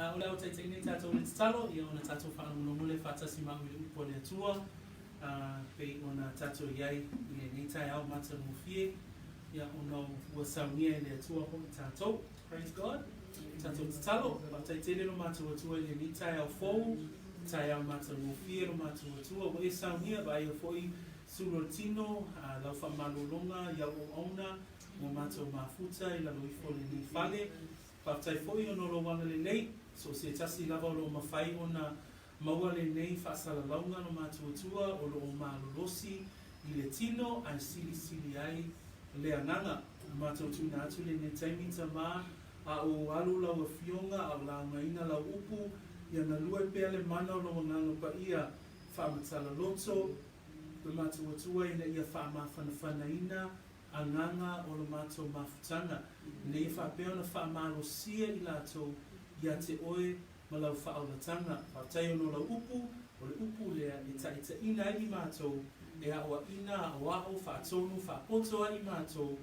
O leo te nei tātou le talo, ia ona tātou whaanamulomule whātasi mau i upo le atua, pei ona tātou iai i le nei tai au mata mufie, ia ona ua saunia i le atua ho i tātou, praise God, tātou talo, o tai tele no mātou atua i le nei tai au fou, tai au mata mufie no mātou atua, o e saunia ba ia foi surotino, lau whamalolonga, ia o auna, mo mātou mafuta i lalo i fole ni whale, Pātai foi ono lo wanga le nei, so se tasi lava o lo mawhai ona maua le nei whaasala launga no mātua tua o lo o mālolosi i le tino ai sili sili ai le ananga. Mātua tuna atu le ne taimita mā a o alu lau a fionga a la ngaina lau upu ia na lue pea le mana o lo nganga pa ia whaamatala loto le mātua tua ina ia whaamawhanawhana ina a nganga o lo mātou mafutanga. Nei whapea na whaamalosia i lātou ia te oe ma lau whaaulatanga. Whautai ono lau upu, o le upu lea e taita ina i mātou, e awa ina a waho whaatonu, whaapotoa i mātou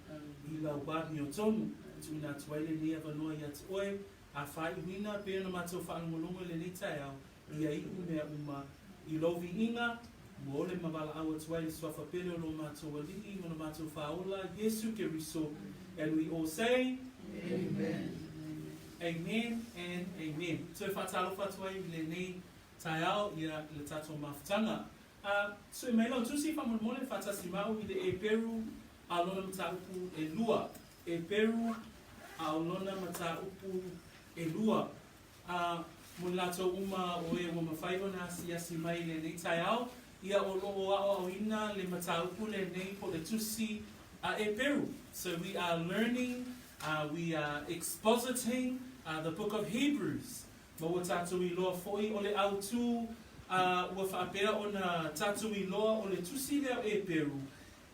i lau bāmi o tonu. Tuna tuaile ni ava noa ia te oe, a whai wina pea na mātou whaanungolunga le ni tai au, ia i umea uma i lovi inga, mo ole mawala awa tuaile swafa pele o lo mātou walii, mo na mātou whaola, Yesu Keriso. And we all say, Amen. Amen and Amen. So if I tell you what le nei tai au ia le tatou mafutanga. So mai lo tusi fa mo le fatasi mau i le Eperu a lona mata upu e lua. Eperu a lona mata upu e lua. Mo lato uma o e mo mafai ona si mai le nei tai au ia o lo o ina le mata upu le nei po le tusi Eperu. So we are learning, we are expositing the book of Hebrews. Mo tatu I loa foi o le autu ua whaapea ona tatu I loa o le tusi leo Eperu.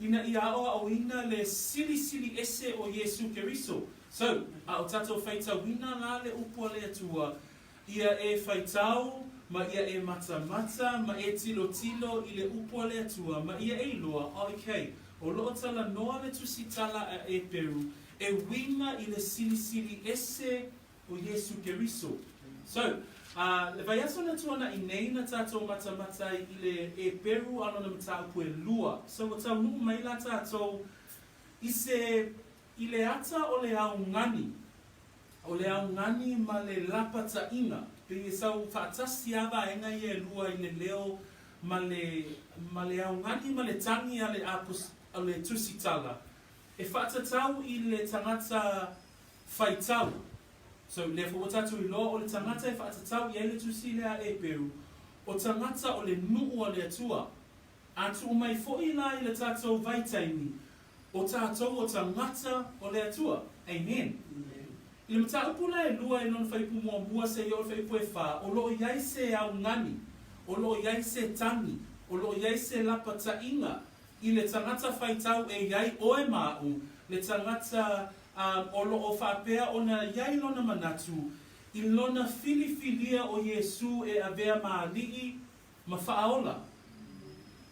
Ina ia o ina le sili sili ese o Yesu Keriso. So, o tatu whaita wina la le upo le atua. Ia e whaitau, ma ia e mata mata, ma e tilo tilo I le upo le atua, ma ia e loa, okay. O loo tala noa le tusi tala a Eperu, e winga I le sili sili ese o Yesu Keriso. So, le vai aso na tuana I nei na tātou mata mata I le Eperu ano na matau pue lua. So, o tau nuu mai la tātou, I le ata o le au ngani. O le au ngani ma le lapa ta inga. Pe sau whaatasi ava enga I e lua I le leo ma le au ngani ma le tangi a le apus a le tusitala. E whaatatau I le tangata whaitau. So, le whaatatu I loa o le tangata e whaatatau I ele tusi lea Eperu. O tangata o le nuu a le atua. Atu mai fo'i la I le tātou vaitaini. O tātou o tangata o le atua. Amen. I le mataupu la e lua I lona whaipu mua se I o whaipu e wha. O loo iai se au ngani. O loo iai se tangi. O loo iai se lapa ta inga. I le tangata whaitau e iai oe mau, le tangata o loo whapea o na iai lona manatu, I lona filifilia o Yesu e avea maali'i ma whaaola.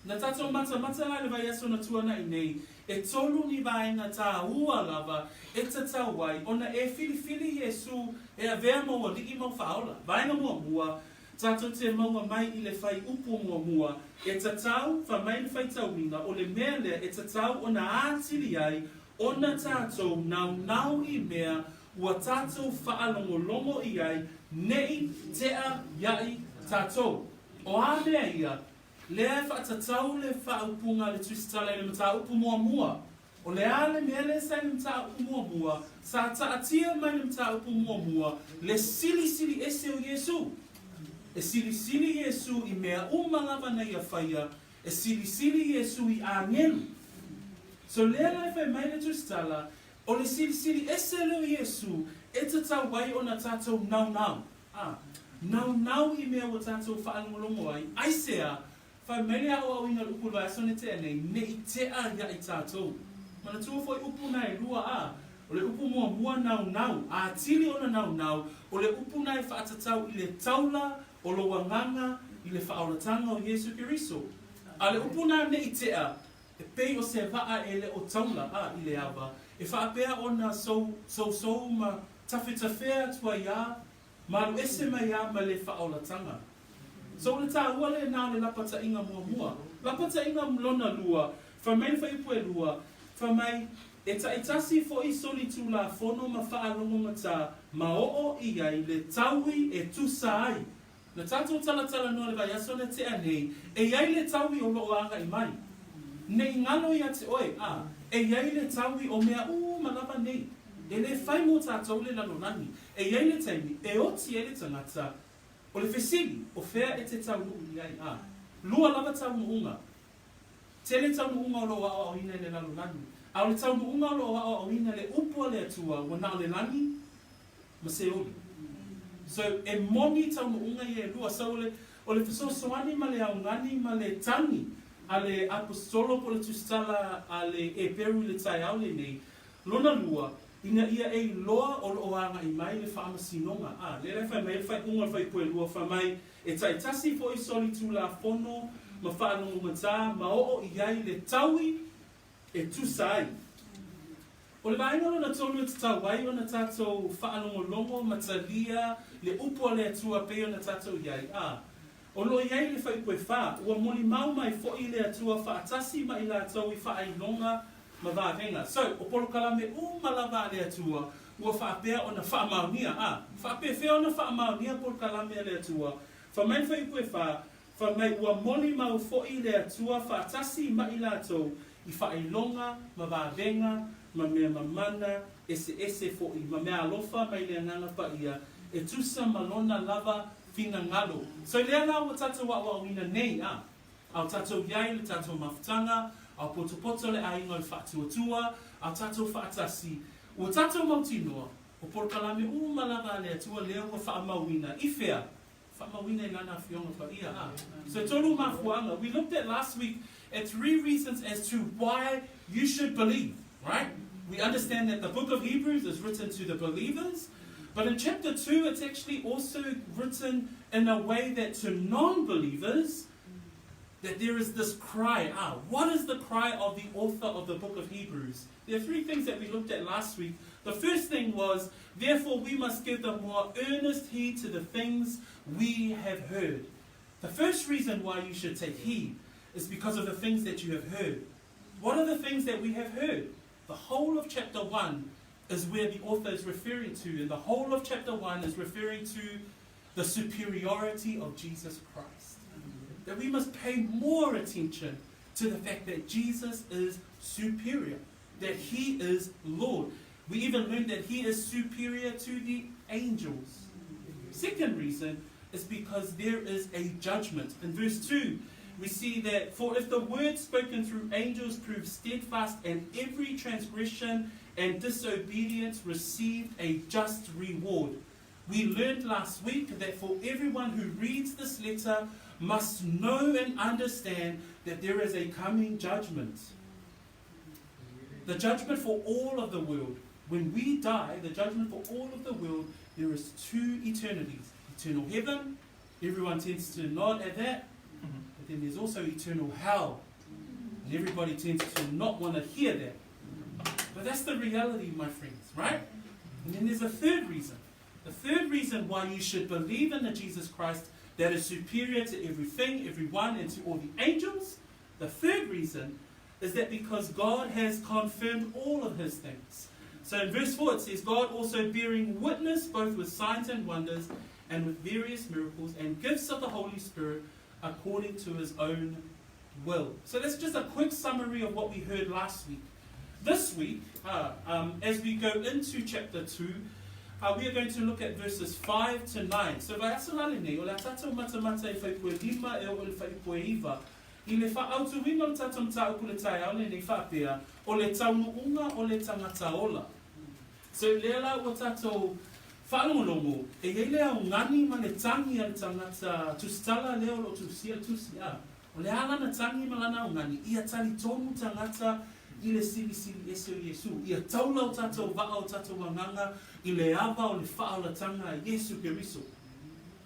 Na tatou mata la le vai aso na tuana I nei, e tolu ni vaenga tā ua lava, e tatau wai, o na e filifili Yesu e avea maua li'i ma whaaola. Vaenga mua, tātou te maua mai I le whai upu mua, e tatau whamai le whai tauinga, o le mea lea e tatau o na ātiri ai, o na tātou nau I mea, ua tātou whaalongolongo I ai, nei tea iai tātou. O a mea ia, lea whaatatau le whaupunga le tuisitala I le mata upu mua, o le ale mea le sa le mata upu mua, sa taatia mai le mata upu mua, le sili sili ese o Yesu. E sili sili Yesu I mea umanga na ia whaia, e sili sili Yesu I angelu. So lea lai whai mai le tustala, o le sili sili ese leo Yesu, e tatau wai o na tātou nau. Nau I mea o tātou whaalongolongo ai, aisea, whai mai lea o awina upu vai asone te nei, ne I tea ia I tātou. Mana tua foi upu nai lua o le upu mua nau, a tili o na nau, o le upu nai whaatatau I le taula, o lo wanganga I le whaolatanga o Yesu Keriso. A le upuna ne I tea, e pei o se vaa e le o taula I le ava. E whaapea o na so ma tawhitawhea tua ia, Malu ese mai a ma le whaolatanga. So le tā ua le nā le lapata inga mua. Lapata inga mlona lua, whamai whaipue lua, whamai e taitasi fo I soli tū la whono ma whaalongo mata ma oo I ai le taui e tusa ai. Na tātou tala noa le vai asona te anei, e iai le taui o loo anga I mai. Nei ngalo ia te oe, e iai le taui o mea malava nei. E le whai mō tātou le lalonani, e iai le taimi, e oti e le tangata, o le whesili, o whea e te tau nuu iai, lua lava tau nuunga. Te le tau nuunga o loa o ina le lalonani. A o le tau nuunga o loa o ina le upua le atua, wana o le lani, ma se oli. So, e moni tau nuunga I e lua, so o le whasosoani ma le aungani ma le tangi, a le apostolo po le tustala a le Eperu le tai au le nei, lona lua, ina ia e loa o lo anga I mai le whaamasinonga. Le whai mai, whai unga whai pue lua, whai mai, e taitasi fo I soli tū la whono, ma whaanongo mata, ma oo I ai le taui, e tusai. O le vainga na tonu te tauai o na tātou whaanongo longo, matalia, le upua le atua peo na tātou iai. O lo iai le whai pue wha, ua moli mau mai fo I le atua whaatasi ma I la tau I whaailonga, ma vāvenga. So, o polo kalame malava le atua, ua whaapea o na whaamaunia. Whaapea whea o na whaamaunia polo kalame le atua. Whamai whai pue whamai ua moli mau fo'i le atua, whaatasi ma I lātou, I whailonga, ma vāvenga, ma mea mamana, ese fo'i, ma mea alofa mai le nganga pa ia, e tusa malona lava fina ngalo. So lea la o tātou wa wina nei, au tātou iai le tātou mafutanga, au poto le ainga le whaatuatua, au tātou whaatasi. O tātou mautinoa, o porkalame malava le atua lea ua whaamawina, I whea, whaamawina I lana whionga pa ia. So tolu mafuanga, we looked at last week at 3 reasons as to why you should believe, right? We understand that the book of Hebrews is written to the believers, but in chapter 2 it's actually also written in a way that to non-believers, that there is this cry. What is the cry of the author of the book of Hebrews? There are 3 things that we looked at last week. The first thing was, therefore we must give the more earnest heed to the things we have heard. The first reason why you should take heed is because of the things that you have heard. What are the things that we have heard? The whole of chapter 1 is where the author is referring to, and the whole of chapter 1 is referring to the superiority of Jesus Christ. That we must pay more attention to the fact that Jesus is superior, that He is Lord. We even learned that He is superior to the angels. Second reason is because there is a judgment. In verse 2, we see that, for if the word spoken through angels proved steadfast, and every transgression and disobedience received a just reward. We learned last week that for everyone who reads this letter must know and understand that there is a coming judgment. The judgment for all of the world. When we die, the judgment for all of the world, there is 2 eternities. Eternal heaven, everyone tends to nod at that. But then there's also eternal hell. And everybody tends to not want to hear that. But that's the reality, my friends, right? And then there's a third reason. The third reason why you should believe in the Jesus Christ that is superior to everything, everyone, and to all the angels. The third reason is that because God has confirmed all of His things. So in verse 4 it says, God also bearing witness both with signs and wonders and with various miracles and gifts of the Holy Spirit according to His own will. So that's just a quick summary of what we heard last week. This week, as we go into chapter 2, we are going to look at verses 5 to 9. So vai asalale nei, o la tātou matamata e whaipue lima e o le whaipue iwa. I le whaautuinga o tātou mtau kule tai au nei whapea, o le taunu'uga o le tangata ola. So leala o tātou whaalongolongo, e hele au ngani ma le tangi a le tangata tustala leo lo tusia tusia. O le alana tangi ma lana au ngani, ia tali tonu tangata I le sili ese o Yesu. Ia taula o tātou waa o tātou wanganga, I le awa o le whaaolatanga a Yesu Keriso.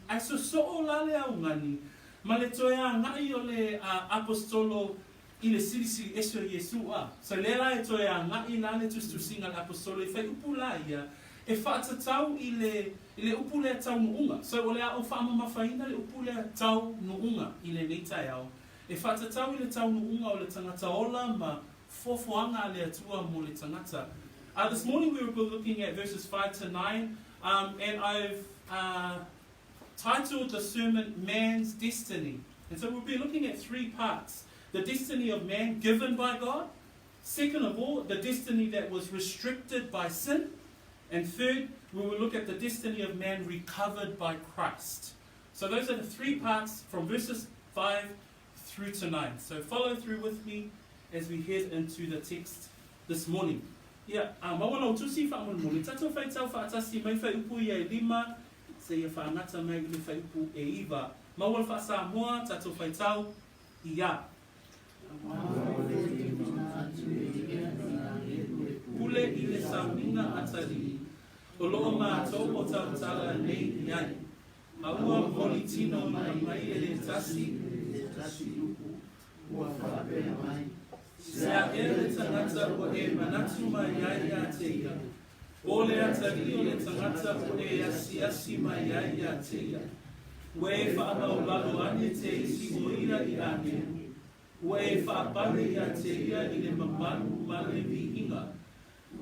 Ai so o lale au ngani, ma le toea ngai o le apostolo I le sili ese o Yesu a. So lela e toea ngai lale tustusinga le apostolo I whai upula ia, e whaatatau I I le upu le taunu'uga. So o le a o whaamamafaina le upu le taunu'uga I le neitai au. E whatatau I le taunu'uga o le tangata ola ma fofoanga le atua mo le tangata. This morning we were looking at verses 5 to 9, and I've titled the sermon Man's Destiny. And so we'll be looking at three parts. The destiny of man given by God. Second of all, the destiny that was restricted by sin. And third, we will look at the destiny of man recovered by Christ. So those are the three parts from verses 5 through to 9. So follow through with me as we head into the text this morning. Mawana o tusi whaamunu. Tato whai tau whaatasi mai whai upu ia e lima, se ia whaangata mai le whai upu e iwa. Mawal wha Samoa, tato whai tau ia. Pule I le sauninga atari, o loo mātou o tau tala nei iai. Aua molitino mai mai e le tasi upu, ua whapea mai. Sea ele tangata o e manatu mai ai a te ia. O le atari o le tangata o e asi mai ai a te ia. Ue whaamau lalo ane te isi o ira I ane. Ue whaapare I a te ia I le mamalu ma le vihinga.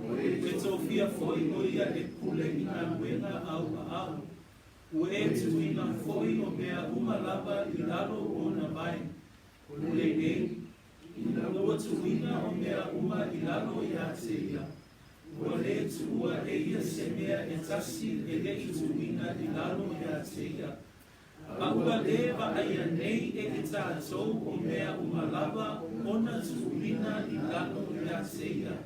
Ue tōwhia foi o ia e pule I a wenga au. Ue tuina foi o mea umalaba I lalo o na mai. Ule e. Ina loa tuina o mea uma I lalo I a te ia. Ua le tua e ia se mea e tasi e le I tuina I lalo I a te ia. A ua le wa aia nei e I tātou o mea umalaba ona tuina I lalo I a te ia.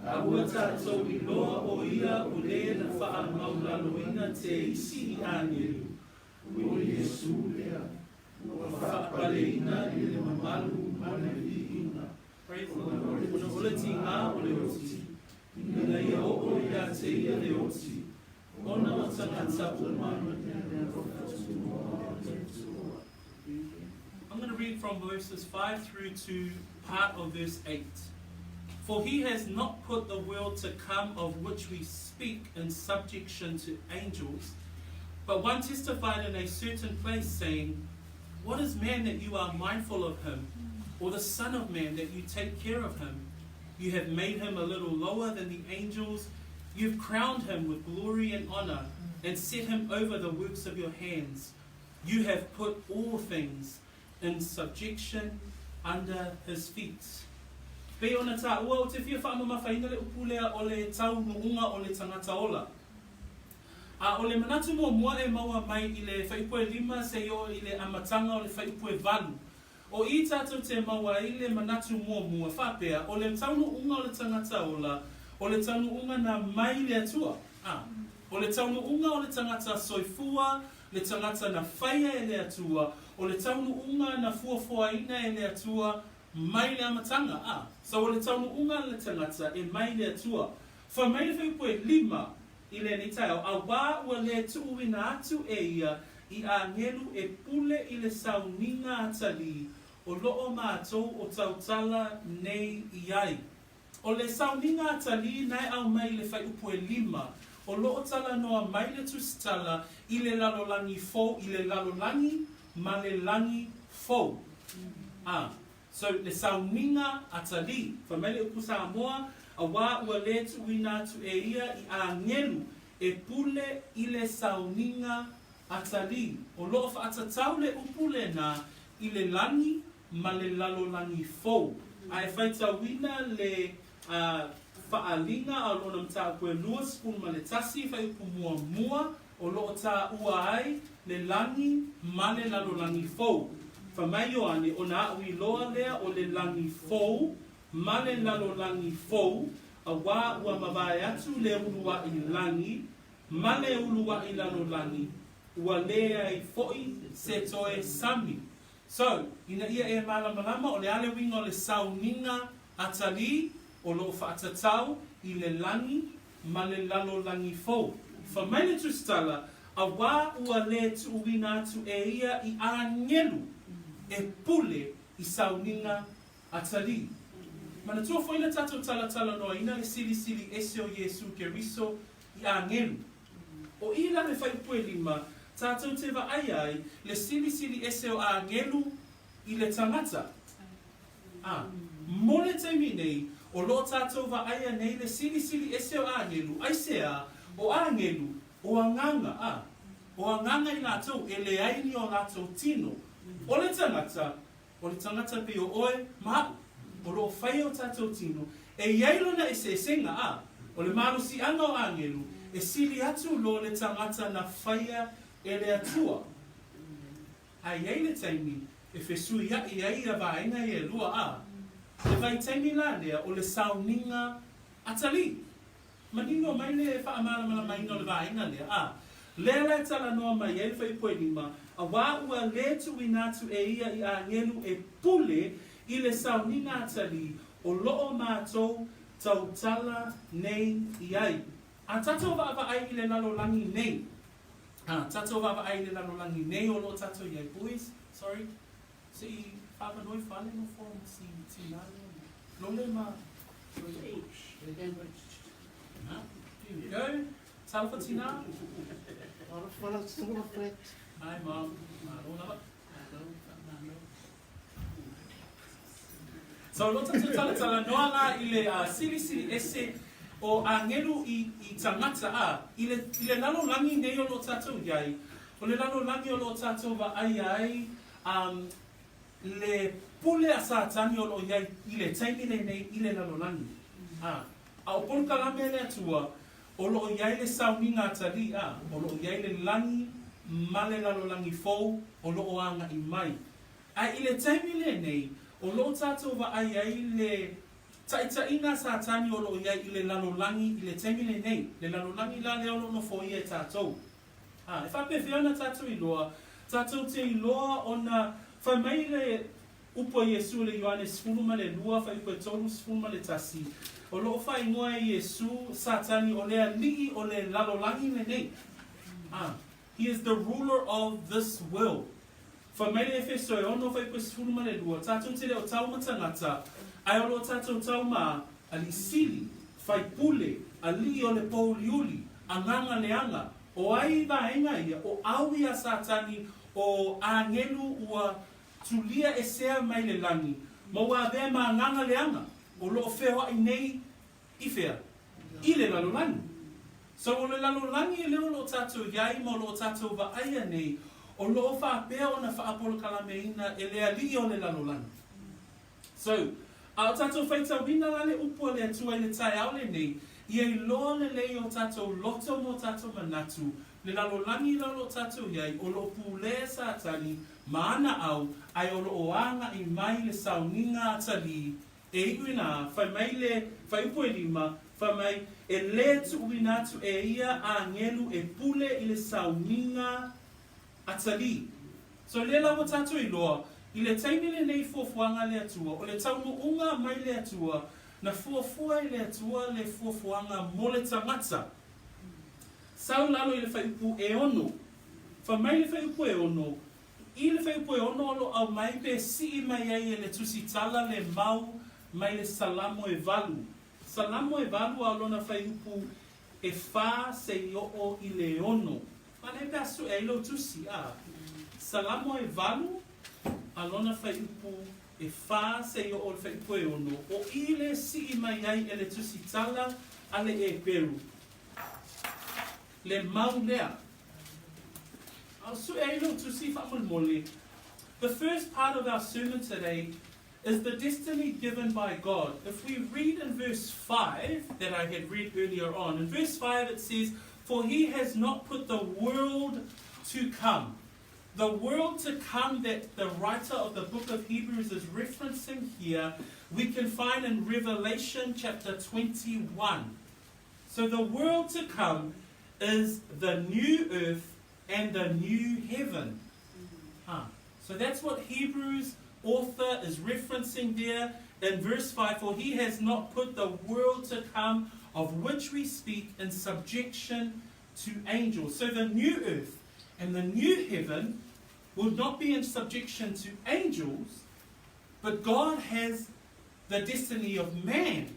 A ua tātou I loa o ia o le na wha maulaloina te isi I aniru. O Yesu lea. Whaapaleina I le mamalu mana vihinga. Praise the Lord. Ona ole ti ngā o le oti. Ina ia o ia te ia le oti. Ona o tangata o mana. I'm going to read from verses 5 through to part of verse 8. For he has not put the world to come of which we speak in subjection to angels, but one testified in a certain place, saying, What is man that you are mindful of him, or the son of man that you take care of him? You have made him a little lower than the angels. You've crowned him with glory and honor, and set him over the works of your hands. You have put all things in subjection under his feet. Pe ona tā ua o te whia whaamamawhaina le upulea o le taunu'uga o le tangata ola. O le manatu mua e maua mai I le whaipue lima se o I le amatanga o le whaipue valu. O I tātou te maua I le manatu mua whapea o le taunu'uga o le tangata ola, o le taunu'uga na mai le atua. O le taunu'uga o le tangata soifua, le tangata na whaia e le atua, o le taunu'uga na fuafuaina e le atua, mai le amatanga. So o le taunu'uga le tangata e mai le atua. Wha mai le whaipue lima, I le nitao, a wā ua le tuuina atu e ia I a ngelu e pule I le sauninga atali o loo mātou o tautala nei iai. O le sauninga atali nai au mai le whaiupu e lima o loo tala noa mai le tusitala I le lalolangi fou, I le lalolangi ma le langi fou. So le sauninga atali, whamele upu Samoa, a wā ua le tuuina atu e ia I a ngelu e pule I le sauninga atali. O loo whaatatau le upule na I le langi ma le lalolangi fou. Ai whaitawina le whaalinga a lona mta koe lua spun ma le tasi whai upu mua o loo tā ua ai le langi ma le lalolangi fou. Whamai o ane o nā ui loa lea o le langi fou ma le lalolangi fou, a wā ua mawai atu le ulua I langi, ma le ulua I lalolangi, ua lea I foi se toe sami. So, ina ia e malamalama o le ale winga o le sauninga atali, o lo whaatatau I le langi, ma le lalolangi fou. Whamai le tustala, a wā ua le tuuina atu e ia I a ngelu, e pule I sauninga atali. Mana tua whaina tātou tala noa ina le sili ese o Yesu ke riso I a ngelu. O I la le whai pue lima, tātou te wa ai, le sili sili ese o a ngelu I le tangata. Mole taimi nei, o lo tātou wa aia nei le sili sili ese o a ngelu, ai sea, o a ngelu, o a nganga, o a nganga I lātou, e le aini o lātou tino. O le tangata pe o oe, ma, o lo whai o tātou tino, e iailona e se senga, o le marusi anga o a ngelu, e sili atu lo le tangata na whaia e le atua. Ai ei le taimi, e whesui ai ai a vaenga e lua Le vai taimi la lea o le sauninga atali. Manino mai le whaamala mai no le vaenga lea Lea le tala noa mai e le whaipoe lima, a wā ua le tui nātu e ia I a ngelu e pule I le sauninga atali o loo mātou tau tala nei I ai. A tatou wa ai I le lalolangi nei. Tatou wa ai le lalolangi nei o lo tatou iai boys. Sorry. Si whapanoi whale no form si nāle. Lole ma. Here we go. Tala tina. Hi mom. So lo tatou tala noa la I le sili sili ese o a ngelu I tangata I le lalolangi nei o lo tatou iai. O le lalolangi o lo tatou wa ai le pule a sātani o lo iai I le taimi nei I le lalolangi. A o polu kalame le atua o lo iai le sauninga atali o lo iai le langi ma le lalolangi fou o lo o anga I mai. A I le taimi le nei o lo tatou wa ai le taʻitaʻiga sātani o loo iai I le lalolangi I le taimi lenei. Le lalolangi la le olo no fo ia tātou. E whapewhia ona tātou iloa. Tātou te iloa ona whamai le upo Iesu le Ioanes 10:2, whaipoe tolu 10:3. O loo whaingoa Iesu sātani o lea lii o le lalolangi lenei. He is the ruler of this world. Whamai le Efeso e ono whaipoe 10:2. Tātou te leo taumatangata. Ai o lo tātou tauma ali sili, whai pule, ali o le pouliuli, a nganga leanga, o ai vaenga ia, o aui a sātani, o a ngelu ua tulia e sea mai le langi, ma ua vea ma nganga leanga, o lo whewa I nei I whea, I le lalolangi. So o le lalolangi e leo lo tātou iai, ma lo tātou wa aia nei, o lo whaapea o na whaapolo kalameina e lea li o le lalolangi. So, a o tātou whaitau wina la le upo le atua I le tai au le nei, I ei loa le lei o tātou loto mo tātou manatu, le lalolangi la lo tātou iai, o lo pūlea sātani, maana au, ai o lo oanga I mai le sauninga atali, e iwina, whai mai le, whai upo e lima, whai mai, e le tu uinatu e ia a ngelu e pule I le sauninga atali. So le la o tātou I loa, I le taimi le nei fuafuanga le atua, o le taunu'uga mai le atua, na fuafua I le atua le fuafuanga mo le tangata. Sau lalo I le whaiupu e ono. Whamai le whaiupu e ono, I le whaiupu e ono alo au mai pe si mai ai e le tusitala le mau mai le salamo e valu. Salamo e valu alona whaiupu e wha se I o I le ono. Mana e pe asu e ilo tusi Salamo e valu, alona whaiupu e wha se o le whaiupu e ono, o I le si mai ai e le tusitala ale e Eperu. Le mau lea. The first part of our sermon today is the destiny given by God. If we read in verse 5 that I had read earlier on, in verse 5 it says, "For he has not put the world to come." The world to come that the writer of the book of Hebrews is referencing here, we can find in Revelation chapter 21. So the world to come is the new earth and the new heaven. So that's what Hebrews author is referencing there in verse 5. For he has not put the world to come of which we speak in subjection to angels. So the new earth and the new heaven will not be in subjection to angels, but God has the destiny of man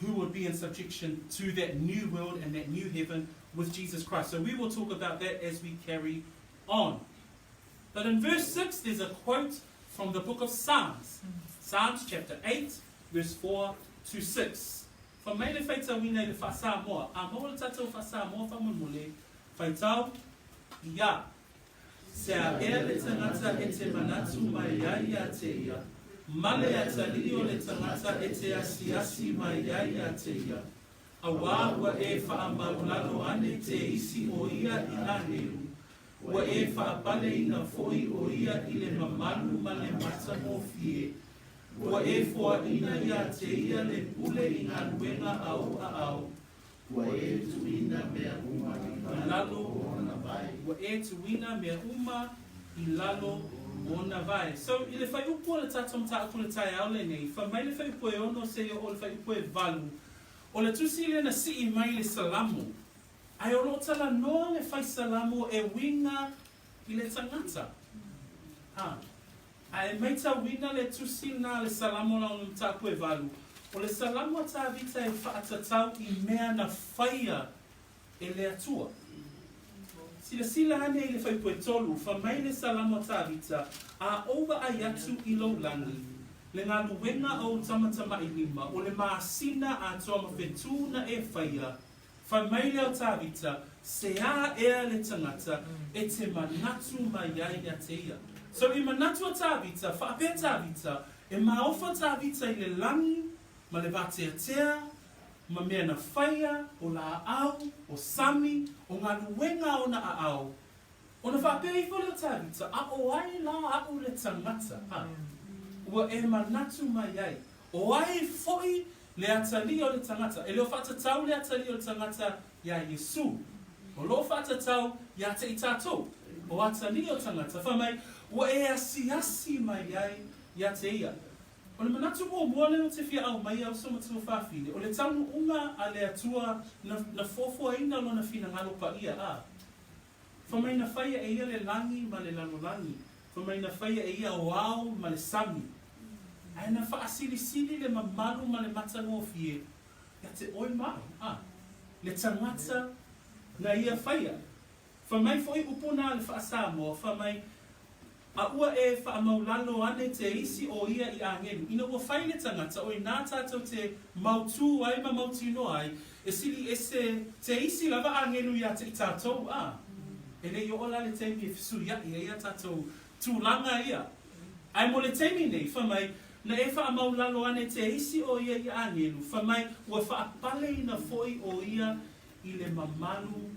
who would be in subjection to that new world and that new heaven with Jesus Christ. So we will talk about that as we carry on. But in verse 6, there's a quote from the book of Psalms. Psalms chapter 8, verse 4 to 6. Fa mai le whaita wina le wha Samoa. A maua le tātou wha Samoa whamunmule. Whaitau, ia. Se a ea le tangata e te manatu mai ai a te ia. Male a talili o le tangata e te asi mai ai a te ia. A wā ua e wha maulalo ane te isi o ia I aneru. Ua e whaapale ina foi o ia I le mamalu ma le mata mo fie. Ua e fua ina ia te ia le pule I ngā luenga au a au. Ua e tuina mea uma I lalo ona vai. Ua e tuina mea uma I lalo ona vai. So, I le whai upu o le tatom ta aku le tai au le nei, wha mai le whai upu e ono se o le whai upu e valu. O le tusi le na si I mai le salamu. Ai o lo tala noa le whai salamu e winga I le tangata. Ai meita winga le tusi na le salamu la onu taku e valu. O le salamu a ta vita e whaatatau I mea na whaia e le atua. Sila hane I le whaipu e tolu, wha mai le salamu a ta vita a owa ai atu I lo langi. Le ngā luenga o tamatama I lima, o le maasina a toa mawhetuna e whaia. Wha mai leo tāwita, se a ea le tangata, e te manatu mai ai a te ia. So I manatu a tāwita, whaapea tāwita, e maofa tāwita I le langi, ma le vatea tea, ma mea na whaia, o la au, o sami, o ngā luenga o na a au. O na whaapea I whole o tāwita, a o ai la au le tangata, ua e manatu mai ai. O ai foi le atali o le tangata. E leo whatatau le atali o le tangata ia Yesu. O lo whatatau ia te I tātou. O atali o tangata. Whamai, ua e asi mai ai ia te ia. O le manatu mua le no te fia au mai au soma tū whawhine. O le taunu'uga a le atua na fofua ina lo na whina ngalo pa ia a. Whamai na whaia e ia le langi ma le lanolangi. Whamai na whaia e ia o au ma le sami. Ai na whaasili le mamalu ma le matango fie. Ia te oi mai. Le tangata na ia whaia. Whamai foi upuna le whaasamoa. Whamai a ua e whaamaulalo ane te isi o ia I angenu. Ina ua whai le tangata o I nā tātou te mautu ai ma mautino ai. E sili e se te isi lava angenu ia te I tātou. E le I ola le teimi e fisu ia ia tātou tūlanga ia. Ai mo le teimi nei, whamai, na e whaamaulalo ane te isi o ia I angenu. Whamai, ua whaapale ina foi o ia I le mamalu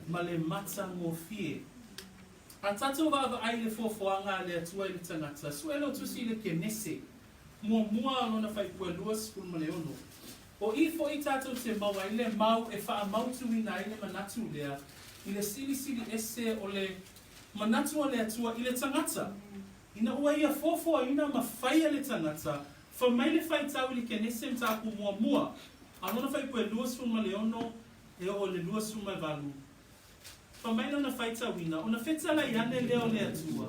ma le mata ngō fie. A tātou wawa ai le fofoanga le atua I le tangata. Suelo tusi le kenese. Mua alona whai pua luas kul ma le ono. O I foi tātou te maua I le mau e whaamautu ina I le manatu lea. I le sili ese o le manatu o le atua I le tangata. Ina ua ia fofoa ina ma whaia le tangata. Wha mai le whai tau I le kenese mtaku mua. Alona whai pua luas kul ma le ono e o le luas kul ma valu. Wha mai lona whai tau ina. Ona whetala I ane leo le atua.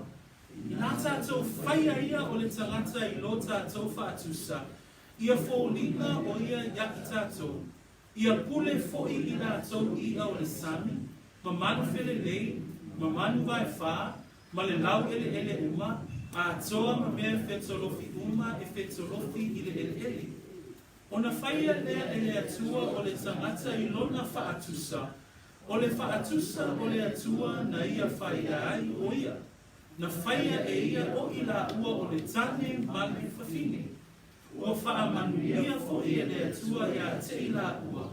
Nā tātou whaia ia o le tangata I lo tātou whaatusa. Ia fōlinga o ia ia I tātou. Ia pule fo'i I tātou I au le sami. Ma manu whele lei, ma manu vai whā, ma le lau ele uma, a toa ma mea whetolofi uma e whetolofi I le ele. Ona whaia lea e le atua o le tangata I lona whaatusa. O le whaatusa o le atua na ia whaia ai o ia. Na whaia e ia o I la ua o le tane ma le whawhine. Ua whaamanuia fo ia le atua ia te I la ua.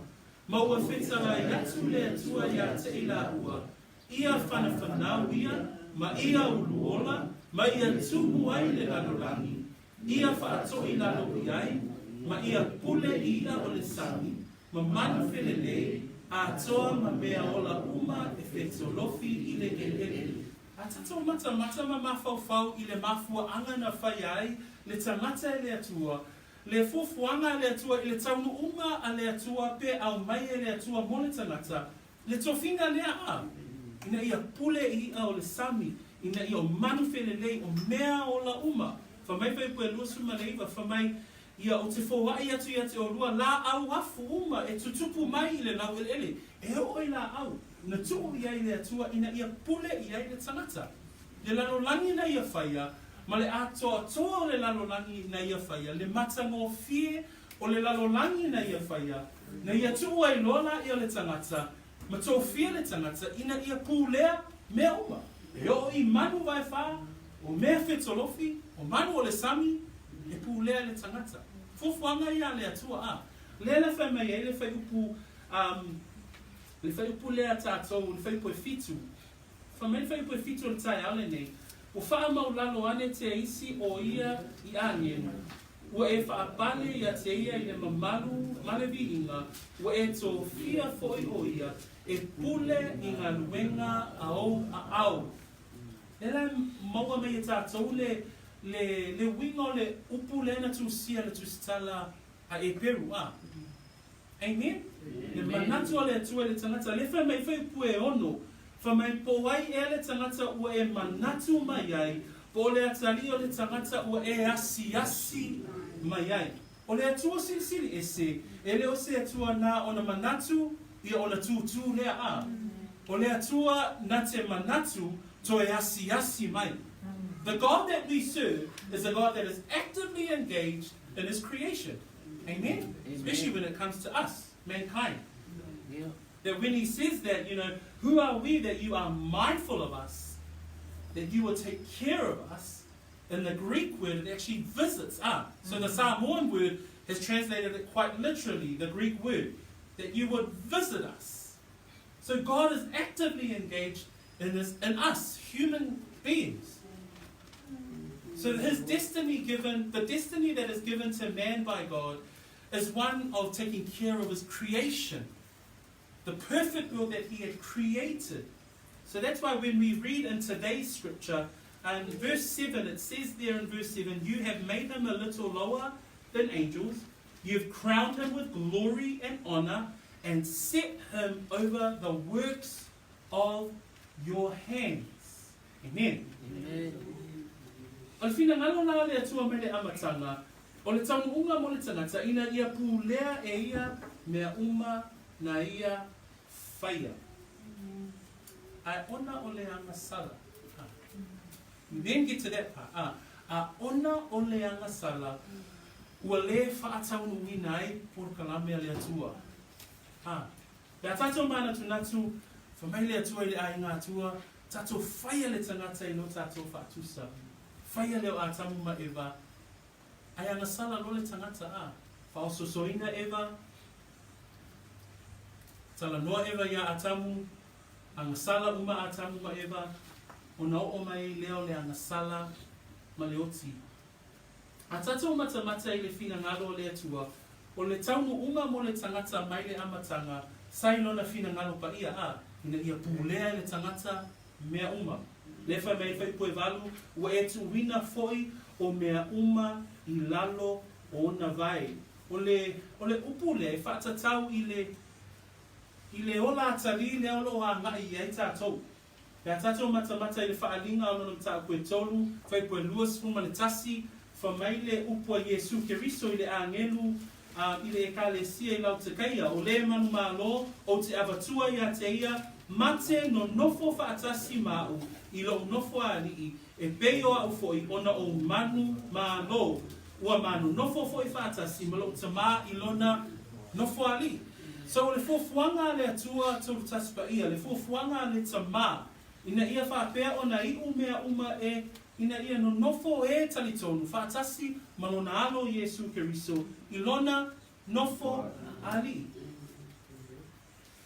Ma ua whetala I atu le atua ia te I la ua. Ia whanawhanau ia, ma ia uluola, ma ia tumu ai le lanolangi. Ia whaatoi lano I ai, ma ia pule ia o le sami. Ma manu whelele, a toa ma mea ola uma e whetolofi I le ele. A tato mata ma mawhauwhau I le mafua anga na whai ai, le tangata e le atua. Le fofuanga le atua I le taunu'uga a le atua pe au mai e le atua mo le tangata. Le tofinga lea a. Ina ia pule ia o le sami. Ina ia o manu whelelei o mea o la uma. Whamai whai pue luasu ma leiva. Whamai ia o te whawai atu ia te orua, la au hafu uma e tutupu mai i le nau ele, e o i la au, na tuu ia i le atua ina ia pule ia i le tangata. Le lalolangi na ia whaia, ma le atoa toa o le lalolangi na ia whaia, le matango fie o le lalolangi na ia whaia, na ia tuu ai lola i o le tangata, ma tō fie le tangata ina ia pulea mea uma. E o i manu vai wha, o mea whetolofi, o manu o le sami, e pulea le tangata. Fufuanga ia le atua a. Le whai mai e le whai upu, le whai upu lea tātou, le whai upu e fitu. Whamai whai upu e fitu le tai ale nei. O wha mau lalo ane te isi o ia i anienu. Ua e whaapale ia te ia i le mamalu malevi inga. Ua e tō fia foi o ia. E pule i ngā luenga au a au. Ele maua mai e tātou le winga o le upu lena tu sia le tu stala a Eperu a. Amen? Le manatu o le atua le tangata. Le whai mai whai pue ono. Whai mai powai e le tangata ua e manatu mai ai. Po le atari o le tangata ua e asi mai ai. O le atua sili ese. Ele o se atua na ona manatu ia ona tūtū lea a. O le atua na te manatu to e asi mai. The God that we serve is a God that is actively engaged in His creation. Amen? Especially when it comes to us, mankind. Yeah. That when He says that, who are we that you are mindful of us, that you will take care of us, in the Greek word it actually visits us. So the Samoan word has translated it quite literally, the Greek word, that you would visit us. So God is actively engaged in us, human beings. So His destiny the destiny that is given to man by God is one of taking care of His creation, the perfect world that He had created. So that's why when we read in today's scripture, verse 7, it says there in verse 7, you have made Him a little lower than angels, you've crowned Him with glory and honor, and set Him over the works of your hands. Amen. Amen. O le fina ngalo na le atua me le amatanga, o le taunu'uga mo le tagata ina ia pulea e ia mea uma na ia whaia. Ai ona o le anga sala. We then get to that part. A ona o le anga sala, ua le whaataunu'uina ai por kalame le atua. Pea tātou mana tunatu, whamai le atua i le ainga atua, tātou whaia le tangata i no tātou whaatusa. Whaia leo atamu ma Eva. Ai anga sala lo le tangata a. Whaososoina Eva. Tala noa Eva ia atamu. Anga sala uma atamu ma Eva. O na o mai leo le anga sala ma le oti. A tātou mata i le whina ngalo le atua. O le taunu'uga mo le tangata mai le amatanga. Sai lona whina ngalo pa ia a. Ina ia pulea le tangata mea uma. Le whai mai whai poe walu, ua e tu wina foi o mea uma I lalo o na vai. O le upu le whaatatau I le ola atari le olo a ngai I ai tātou. Pea tātou mata I le whaalinga o nono tāu koe tolu, whai poe luas fuma le tasi, whamai le upu a Yesu Keriso I le angelu, I le ekalesia I lau te kaia, o le manu malo, o te avatua I a te ia, mate no nofo whaatasi mau, I lo nofo ali e peo au foi ona o manu malo ua manu nofo foi whaatasi ma lo tama I lona nofo ali. So le fofuanga le atua tolu taspa ia, le fofuanga le tama ina ia whaapea ona I umea uma e ina ia no nofo e talitonu whaatasi ma lona alo Yesu Keriso I lona nofo ali.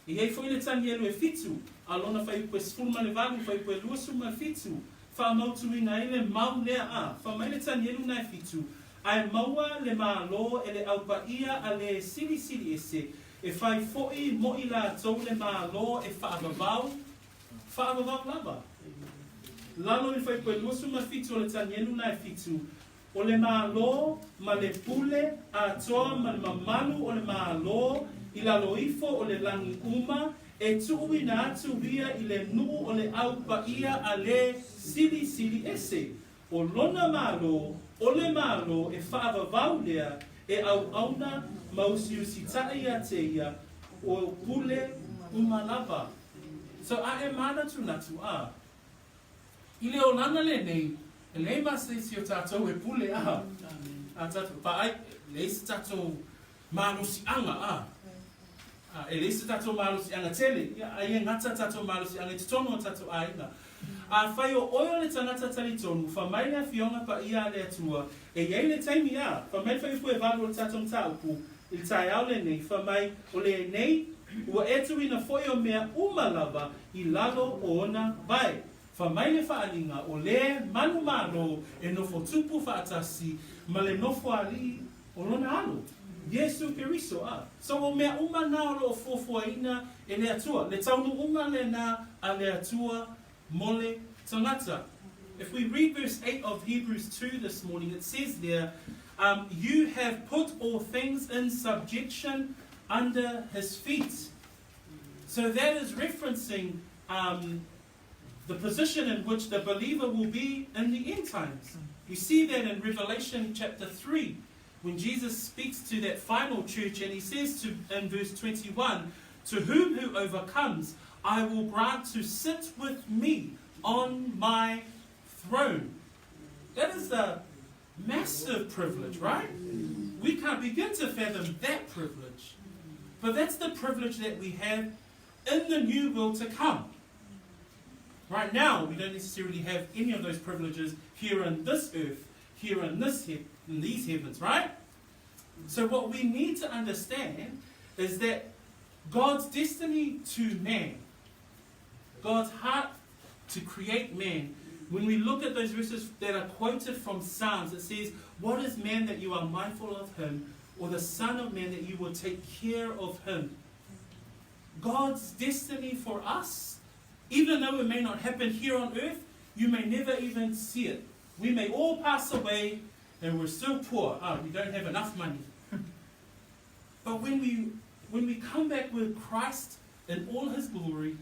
I hei foi le tani elu e fitu, a lona whai ue sfulma le valu, whai ue luasuma fitu, wha mautu I na ele mau lea a, wha mai le tani elu na fitu, ai maua le malo e le aupa ia a le sili ese, e whai foi mo I la tau le malo e whaavavau lava. Lalo I whai ue luasuma fitu o le tani elu na fitu, o le malo ma le pule a toa ma le mamalu o le malo, I la loifo o le langi uma, e tuui na atu ria I le nuu o le aupa ia a le sili ese. O lona malo, o le malo e whaavavau lea, e au auna mausiu si tae a te ia o pule umalava. So a e mana tunatu a. Ile o lana le nei, e le masi si o tatou e pule a. A tatou, pa ai, le si tatou malusi anga a. E le si tatou malusi anga tele, a e ngata tatou malusi anga, te tono tatou a inga. A whai o oio le tangata tali tonu, wha mai na fionga pa ia le atua, e iei le taimi a, wha mai whai fue valu o tatou taupu, il tai au le nei, wha mai o le nei, ua etu ina foi o mea umalava i lalo o ona vai. Wha mai le whaalinga o le manu malo e nofo tupu whaatasi, ma le nofo ali o lona alo. Yesu Keriso a. So o mea uma na o lo fofuaina e le atua. Le taunu'uga le na a le atua mole tagata. If we read verse 8 of Hebrews 2 this morning, it says there, you have put all things in subjection under his feet. So that is referencing the position in which the believer will be in the end times. You see that in Revelation chapter 3, when Jesus speaks to that final church, and he says in verse 21, to whom who overcomes, I will grant to sit with me on my throne. That is a massive privilege, right? We can't begin to fathom that privilege. But that's the privilege that we have in the new world to come. Right now, we don't necessarily have any of those privileges here on this earth, here on in these heavens, right? So what we need to understand is that God's destiny to man, God's heart to create man, when we look at those verses that are quoted from Psalms, it says, what is man that you are mindful of him, or the son of man that you will take care of him? God's destiny for us, even though it may not happen here on earth, you may never even see it. We may all pass away and we're still poor. We don't have enough money. But when we come back with Christ in all his glory,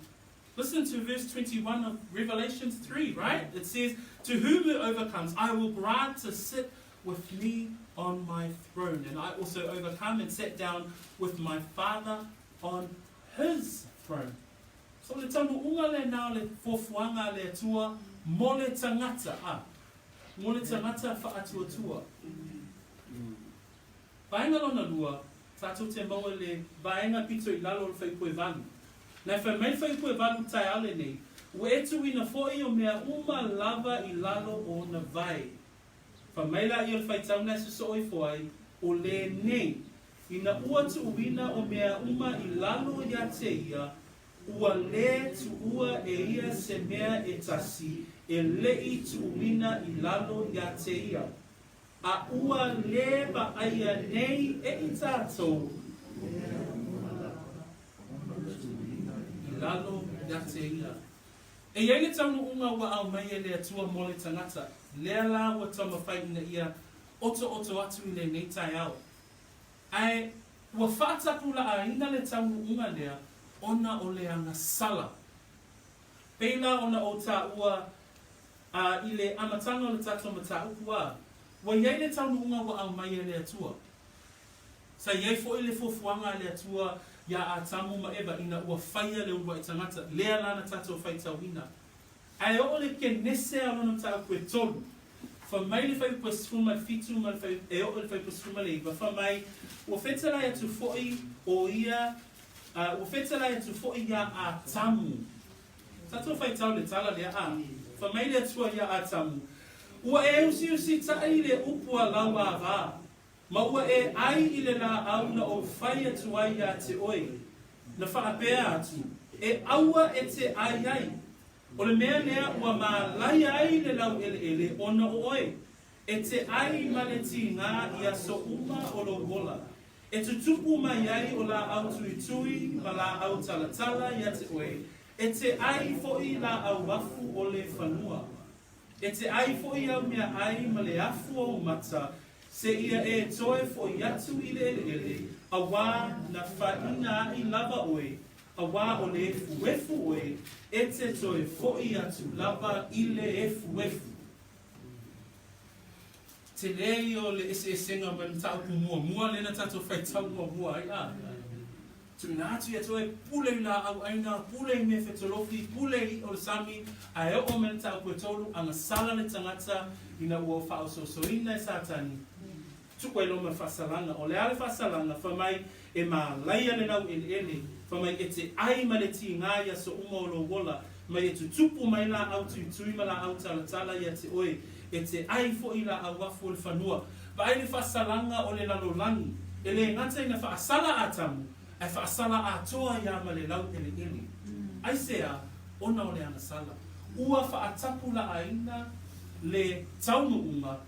listen to verse 21 of Revelation 3, right? It says, to whom it overcomes, I will grant to sit with me on my throne. And I also overcome and sat down with my Father on his throne. So le taunu'uga le nao le fofuanga le atua mo le tagata a. Mo le tagata whaatuatua. Vaenga lona lua, tātou te maua le vaenga pito I lalo le whaipue valu. Nai whai whaipue valu tai ale nei, ua etu ina fo'i o mea uma lava I lalo o na vai. Whamaila I o le whaitauna se so I foai, o le nei, ina ua tu uina o mea uma I lalo ia te ia, ua le tu ua e ia se mea e tasi, e lei tu uina I lalo ia te ia. A ua le ba aia nei e I tātou. I lalo ia te ia. E iei le taunu'uga ua au mai e le atua mo le tagata. Lea la ua tamawhaina ia oto atu I le nei tai au. Ai, ua whaatapu la a ina le taunu'uga lea, ona o le anga sala. Peila ona o ta ua I le amatanga o le tato mata upua. Wa iei le taunu'uga ua au mai e le atua. Sa iei fo I le fofuanga le atua ia a tamu ma eba ina ua whaia le ua I tangata. Lea lana tato whai tauina. Ai o le ke nese a lona tau koe tolu. Fa mai le whai pua sfuma fitu ma le whai e o le whai pua sfuma le iwa. Fa mai ua whetalai atu fo'i o ia ua whetalai atu fo'i ia a tamu. Tato whai tau le tala lea a. Fa mai le atua ia a tamu. Ua e usi tai le upua laua a vā. Ma ua e ai I le la auna o whai atu ai a te oi. Na whaapea atu. E aua e te ai ai. O le mea lea ua mālai ai le lau ele ona o oi. E te ai ma le ti ngā ia so uma o lo wola. E tutupu mai ai o la au tui ma la au talatala ia te oi. E te ai fo'i la au wafu o le whanua. E te ai fo'i au mea ai ma le afu o mata. Se ia e toe fo'i atu I le ele. A wā na whaina I lava oi. A wā o le efu oi. E te toe fo'i atu lava I le efu. te lei o le ese senga man tau ku mua le na tato fai tau mua ai tu na tu to e pule la au aina pule me fetolofi pule o sami ai o men tau ku tolu anga sala le tangata ina ua fa so ina satani tu ko lo me fasalanga o le ale fasalanga fa mai e ma laia le nau ele fa mai e te ai ma le tinga ya so umo lo wola mai e tu tupu mai la au tu tui ma la au tala ya te oe e te ai fo i la au wafu le whanua ba ai le fasalanga o le lalolangi e le ngata ina faasala atamu ai faasala atoa ya ma le lau ele ai sea ona o le ana sala ua faatapu la aina le taunu'uga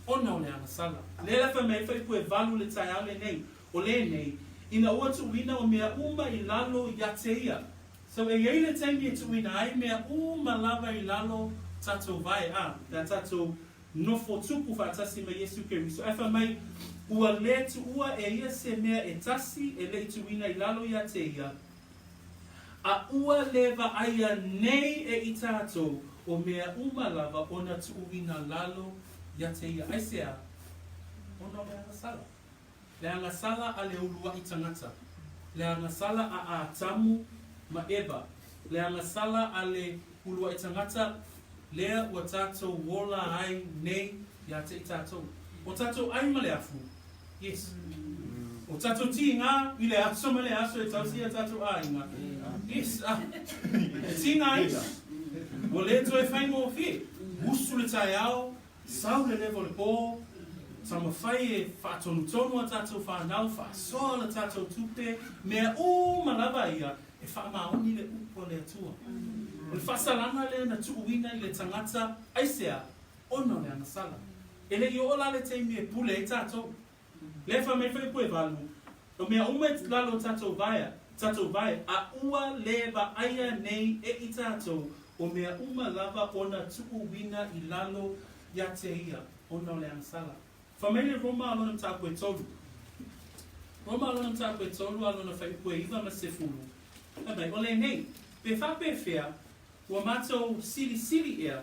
ona o le ana sala le la fa mai fa ku e valu le tai ale nei o le nei ina ua tuuina o mea uma i lalo ya te ia so e iei le taimi e tuuina ai mea uma lava i lalo tatou vai na tatou nofo tupu faatasi ma Iesu Keriso ai fa mai ua le tuua e ia se mea e tasi e le tuuina i lalo ya te ia a ua leva aia nei e i tatou o mea uma lava ona tuuina lalo ya te ia ai sea ona le anga sala le anga sala a le ulua i tangata le anga sala a tamu ma eba le anga sala a le ulua i tangata lea ua tatou wola ai nei ya te i tatou o tatou ai ma le afu yes o tatou tinga i le aso ma le aso e tausia tatou ainga yes tinga ainga o le to e whai mo fi usu le tai au sau le levo le po tama whai e whaatonu a tatou whanau whaasoa le tatou tupe mea malava ia e whaamaoni le upo le atua o le whasalanga le na tuuina i le tangata aisea ono le ana sala ele i ola le teimi e pule e tatou le wha mei whai pue valu o mea umet lalo tatou vai a ua leva aia nei e i tatou o mea lava ona tuuina i lalo ya te ia ono le ana sala famele Roma alona tapu e tolu Roma alona tapu e tolu alona whai pue iwa ma se fulu abai o le nei pe whape whea ua matou sili ea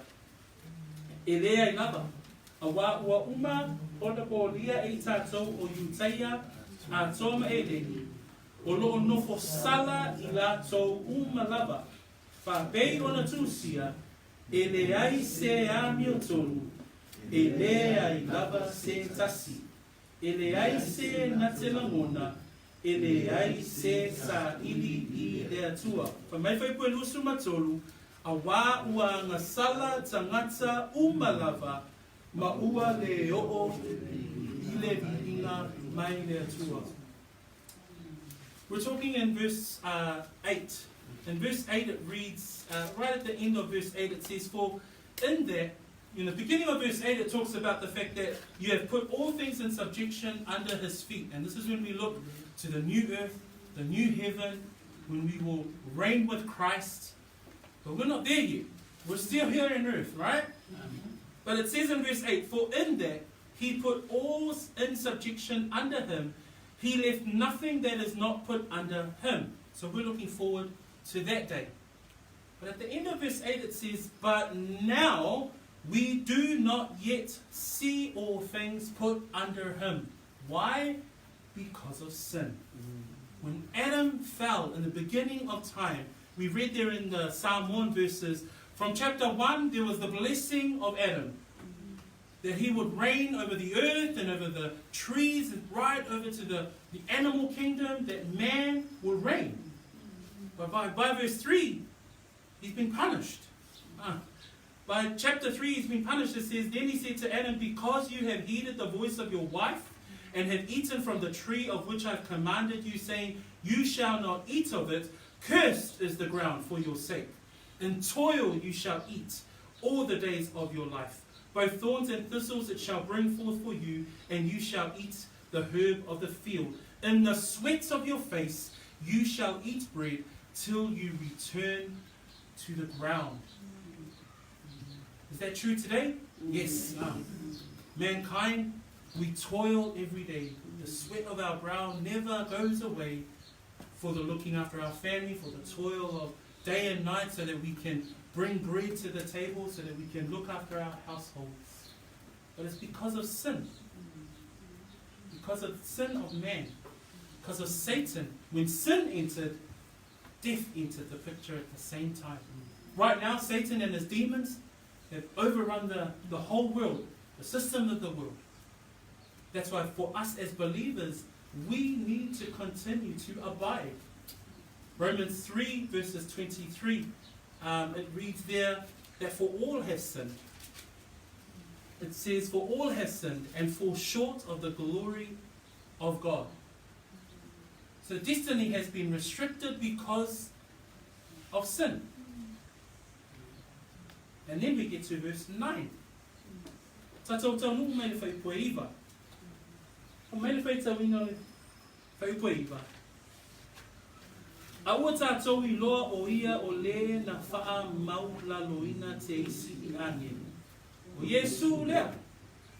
e lea i lava a wā ua uma o na bōlia e tātou o Utaia a tōma e lehi o loo nofo sala i lātou lava whapei o na tūsia e le ai se ami o tonu e lea i lava se tasi e le ai se na te langona e le ai se sa ili i le atua whamai whai pue lusu matolu a wā ua ngasala tangata lava ma ua le o'o i le vihinga mai le atua. We're talking in verse 8. In verse 8 it reads, right at the end of verse 8 it says, for in that, in the beginning of verse 8 it talks about the fact that you have put all things in subjection under his feet. And this is when we look to the new earth, the new heaven, when we will reign with Christ. But we're not there yet. We're still here on earth, right? But it says in verse 8, for in that he put all in subjection under him, he left nothing that is not put under him. So we're looking forward to that day. But at the end of verse 8 it says, but now we do not yet see all things put under him. Why? Because of sin. When Adam fell in the beginning of time, we read there in the Samoan verses, from chapter 1, there was the blessing of Adam. That he would reign over the earth and over the trees and right over to the animal kingdom, that man would reign. But by verse 3, he's been punished. By chapter 3, he's been punished. It says, then he said to Adam, because you have heeded the voice of your wife, and have eaten from the tree of which I have commanded you, saying, you shall not eat of it, cursed is the ground for your sake. In toil you shall eat all the days of your life. Both thorns and thistles it shall bring forth for you, and you shall eat the herb of the field. In the sweat of your face you shall eat bread, till you return to the ground. Is that true today? Yes. Mankind, we toil every day. The sweat of our brow never goes away for the looking after our family, for the toil of day and night, so that we can bring bread to the table, so that we can look after our households. But it's because of sin. Because of sin of man. Because of Satan. When sin entered, death entered the picture at the same time. Right now, Satan and his demons have overrun the whole world, the system of the world. That's why for us as believers, we need to continue to abide. Romans 3 verses 23, it reads there that for all have sinned. It says, for all have sinned and fall short of the glory of God. So destiny has been restricted because of sin. And then we get to verse 9. Tātou taunu'uga mai le whaipoe iwa. O mai le whaitauina le whaipoe iwa. A ua tātou I loa o ia o le na wha maulaloina te isi I ane. O Yesu lea,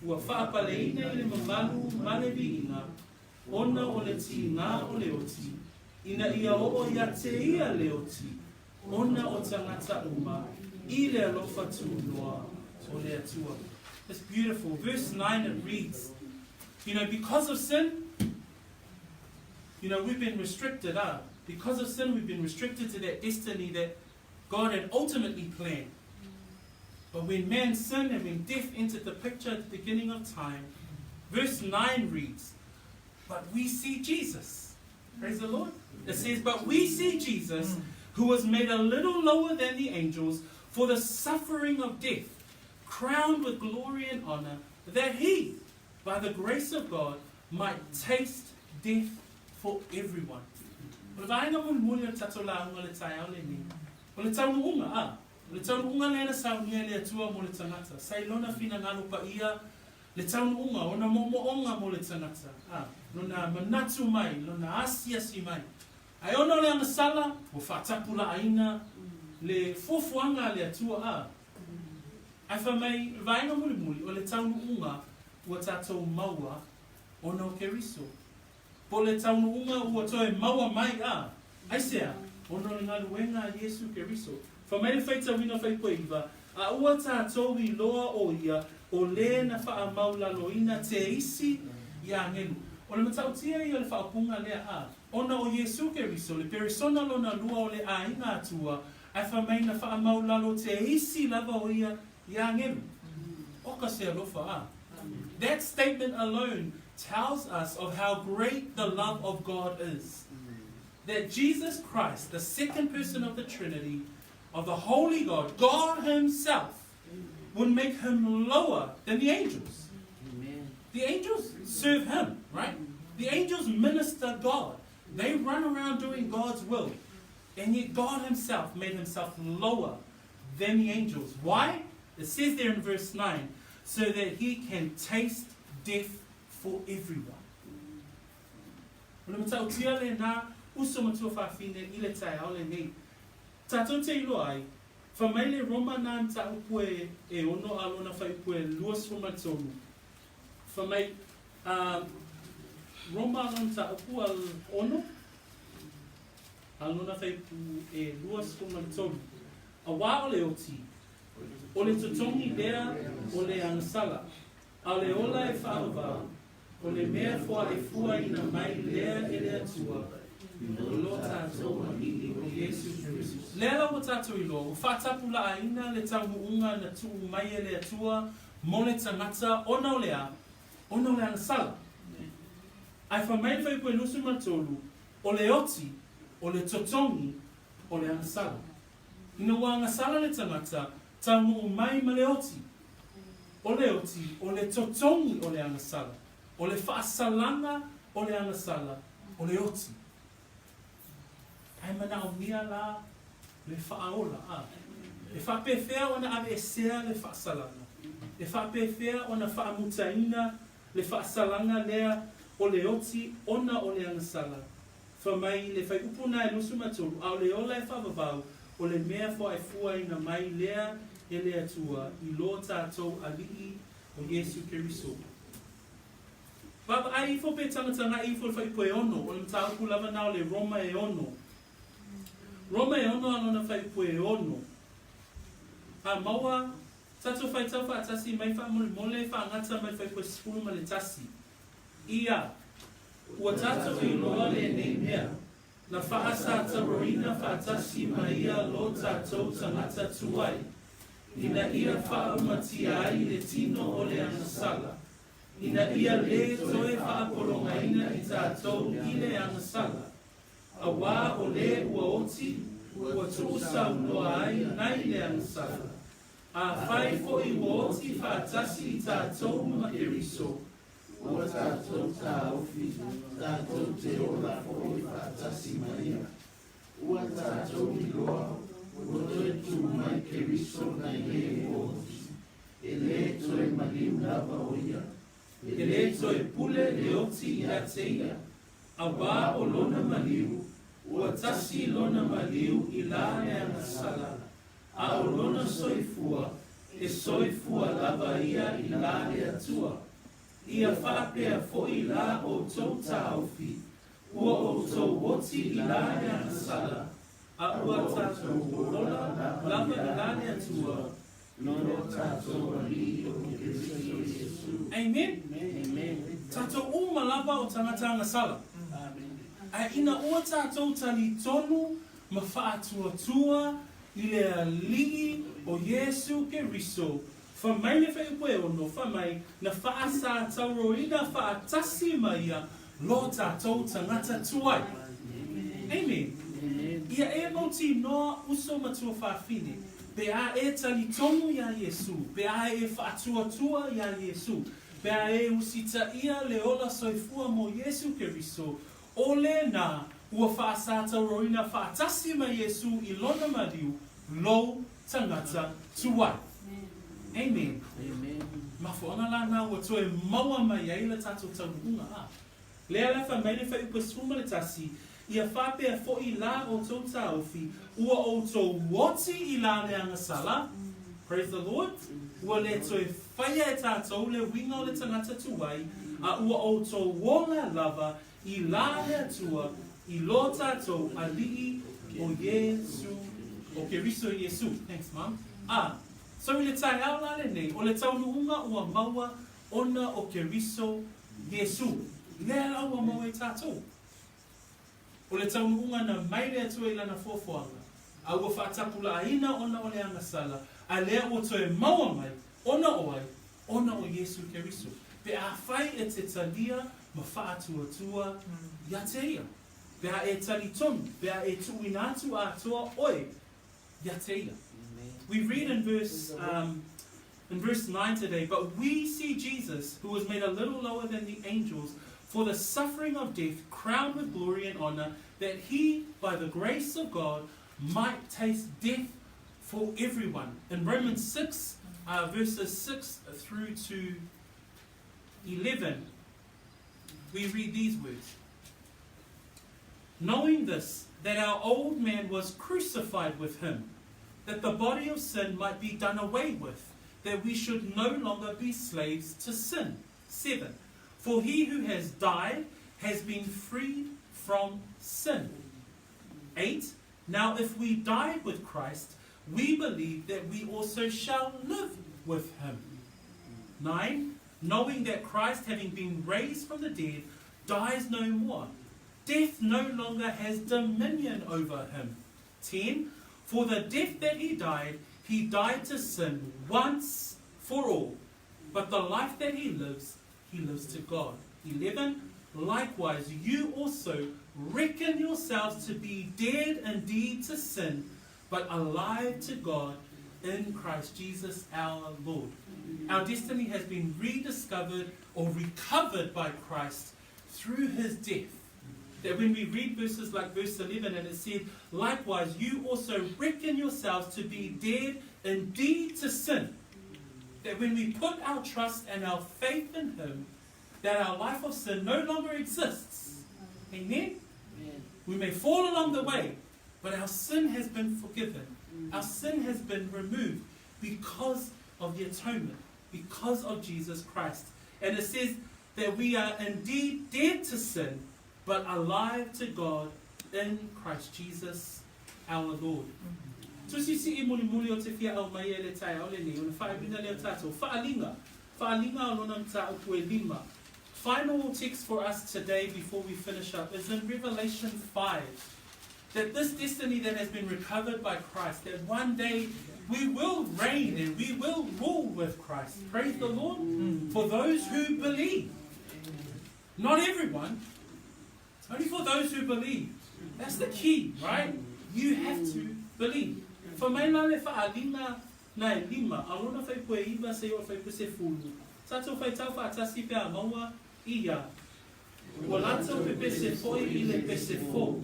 ua wha paleina I le mamalu malevi inga, ona o le ti ngā o le oti, ina ia o ia te ia le oti, ona o tangata uma, I le alofa tūnoa o le atua. It's beautiful. Verse 9 it reads, because of sin, we've been restricted. Because of sin, we've been restricted to that destiny that God had ultimately planned. But when man sinned and when death entered the picture at the beginning of time, verse 9 reads, but we see Jesus. Praise the Lord. It says, but we see Jesus, who was made a little lower than the angels for the suffering of death, crowned with glory and honor, that he, by the grace of God, might taste death for everyone. O le vaenga muli o tatou launga le tai au le ni. O le taunu'uga O le taunu'uga lea na saunia le atua mo le tangata. Sailona fina ngalo pa ia le taunu'uga ona momo'onga mo le tangata. Lona manatu mai, lona asi mai. Ai ona o le angasala, o whatapu la aina, le fofuanga le atua Ai whamai vaenga muli o le taunu'uga ua tātou maua ona o keriso. Po le taunu'uga ua toe maua mai ai sea, ona le ngaluenga Yesu keriso. Whamai le whaitawina whaipoe iwa, a ua tātou I loa o ia o le na wha maulaloina te isi I angelu. O le matautia I o le whaapunga lea ona o Yesu keriso, le perisona lona lua o le ainga atua, ai whamai na wha maulalo te isi lava o ia I angelu. Oka se alofa That statement alone tells us of how great the love of God is. That Jesus Christ, the second person of the Trinity, of the Holy God, God Himself, would make Him lower than the angels. Amen. The angels serve Him, right? The angels minister God. They run around doing God's will. And yet God Himself made Himself lower than the angels. Why? It says there in verse 9, so that He can taste death for everyone. Ulamata le na uso matua whawhine I le tai au le nei. Tātou te ilo ai, whamai le Roma nā ta upue e ono alona whaipue luas Roma tonu. Whamai Roma alona ta upu al ono, alona whaipu e luas Roma tonu. A wā o le oti, o le totongi lea o le angasala, a le ola e whaava, o le mea fua e fua ina mai lea e lea tua, o lo tātou I o Yesu Christus. Lea lau o tātou I lo, o whatapu la aina le taunu'uga na tuu mai e lea tua, mo le tangata, ona o lea angasala. Ai whamai whaipue lusu matolu, o le oti, o le totongi, o le angasala. Ina wa angasala le tangata, taunu'u mai ma le oti. O le oti, o le totongi o le angasala. O le whaasalanga o le angasala, o le oti. Ai mana o mia la le whaaola. E whapewhea ona ave esea le whaasalanga. E whapewhea ona whaamutaina le whaasalanga lea o le oti, ona o le angasala. Whamai le whai upuna e lusu matulu, au le ola e whavavau, o le mea fo e fua ina mai lea e lea tua, I lo tātou ali'i o Yesu Keriso. Papa ai fo pe tangata I fo whaipo e ono, o le mtaupu lava nao le Roma e ono. Roma e ono anona whaipo e ono. A maua Tato whai tau wha atasi mai wha mole wha ngata mai whai koe sepulu ma le tasi. Ia, ua tato I loa le nei mea, na wha asa taroina wha atasi mai ia lo tatou tangata tuai. Ina ia wha umatia ai le tino o le angasala. Ina ia le toe wha apolonga ina I tatou I le angasala. A wā o le ua oti, ua tuusa unoa ai nai le angasala. A whai fo I ua oti wha atasi I tatou Mangere so. Ua tātou tā ofi, tātou te ola fo I wha atasi maia. Ua tātou I loa, ua toe tu mai ke riso na I ua oti. E le toe maliu lava o ia. E le toe pule le oti I a te ia. A wā o lona maliu, ua tasi lona maliu I la le angasala. A o lona soifua, e soifua lava ia I la le atua. Ia whapea fo I la o tau tauwhi, ua o tau woti I la le angasala. A ua tātou lola lava I la le atua. Nono tātou ali o ke Kristo Iesu. Amen. Amen. Tātou umalava o tangata angasala. A ina ua tātou tali tonu ma whaatuatua I le alii o Yesu Keriso. Whamai le whai koe ono, whamai na whaasa tauroina whaatasi maia lo tātou tangata tuai. Amen. Ia e mauti noa uso matua whaafine. Pe a e tali tonu ia Yesu. Pe a e whaatuatua ia Yesu. Pe a e usita ia le ola soifua mo Yesu Keriso. Ole na ua whaasata roina whaatasi ma Yesu I lona mariu lo tangata tuai. Amen. Mawhaonga la na ua toe maua mai ai la tātou taunu'uga a. Lea la whamai le whai upa suma le tasi, ia whapea fo I la o tau tauwhi, ua o tau woti I la le angasala. Praise the Lord. Ua le toe whaia e tātou le winga o le tangata tuai, a ua o tau wonga lava I la le atua, I lo tātou alii o Yesu, o Keriso Yesu. Thanks, Mom. So I le tai au la le nei, o le taunu'uga ua maua ona o Keriso Yesu. Lea la ua maua e tātou. O le taunu'uga na mai le atua I lana fofoanga. A ua whaatapula aina ona o le angasala. A lea ua toe maua mai, ona oai, ona o Yesu Keriso. Pe a whai e te talia ma whaatuatua ia te ia. Pe a e tali tonu, pe a e tuina atu a toa oi ia te ia. We read in verse 9 today, but we see Jesus, who was made a little lower than the angels, for the suffering of death, crowned with glory and honor, that he, by the grace of God, might taste death for everyone. In Romans 6, verses 6 through to 11, we read these words. Knowing this, that our old man was crucified with him, that the body of sin might be done away with, that we should no longer be slaves to sin. 7. For he who has died has been freed from sin. 8. Now if we died with Christ, we believe that we also shall live with him. 9. Knowing that Christ, having been raised from the dead, dies no more. Death no longer has dominion over him. 10. For the death that he died to sin once for all. But the life that he lives to God. 11. Likewise, you also reckon yourselves to be dead indeed to sin, but alive to God in Christ Jesus our Lord. Our destiny has been rediscovered or recovered by Christ through his death. That when we read verses like verse 11 and it said, likewise you also reckon yourselves to be dead indeed to sin. That when we put our trust and our faith in him, that our life of sin no longer exists. Amen? Amen. We may fall along the way, but our sin has been forgiven. Our sin has been removed because of the atonement, because of Jesus Christ. And it says that we are indeed dead to sin, but alive to God in Christ Jesus our Lord. Tusi si I muli o te fia au mai e le tai au le ni, o na whaewina leo tātou. Whaalinga o lona mta upu e lima. Final text for us today before we finish up is in Revelation 5. That this destiny that has been recovered by Christ, that one day we will reign and we will rule with Christ. Praise the Lord. For those who believe. Not everyone. Only for those who believe. That's the key, right? You have to believe. For me la le whaalinga na e lima, alona whai pue iwa se o whai puse fulu. Tato whai tau whaatasi pe a maua ia. Ua lato pe pese foi I le pese fo.